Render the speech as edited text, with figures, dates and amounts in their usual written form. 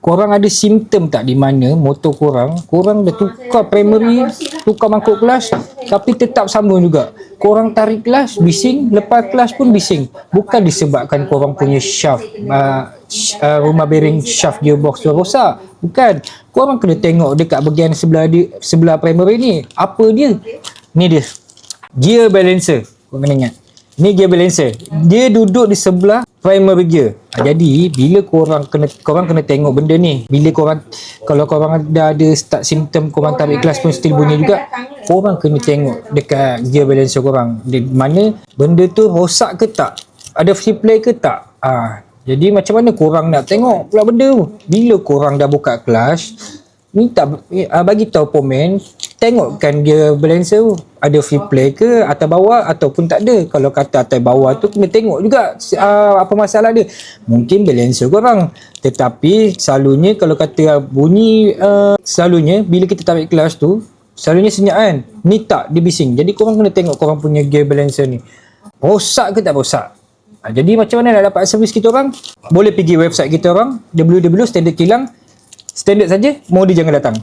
korang ada simptom tak di mana motor korang dah tukar primary, tukar mangkuk kelas tapi tetap sama juga. Korang tarik kelas bising, lepas kelas pun bising. Bukan disebabkan korang punya shaft rumah bearing shaft gearbox tu rosak. Bukan. Korang kena tengok dekat bahagian sebelah primary ni. Apa dia? Ni dia. Gear balancer. Korang kena ingat. Ni gear balancer. Dia duduk di sebelah primary gear. Jadi bila korang kena tengok benda ni. Bila kalau korang dah ada start simptom korang tarik kelas pun still bunyi juga, korang kena tengok dekat gear balancer korang. Di mana benda tu rosak ke tak? Ada free play ke tak? Jadi macam mana korang nak tengok pula benda tu? Bila korang dah buka kelas, bagi tahu pomen, tengokkan gear balancer tu ada free play ke atas bawah ataupun tak ada. Kalau kata atas bawah tu kena tengok juga apa masalah dia. Mungkin balancer korang, tetapi selalunya kalau kata bunyi selalunya bila kita tarik kelas tu selalunya senyap kan, ni tak, dia bising. Jadi korang kena tengok korang punya gear balancer ni rosak ke tak rosak. Jadi macam mana nak dapat servis kita orang? Boleh pergi website kita orang www.standardkilang. Standard saja, modi jangan datang.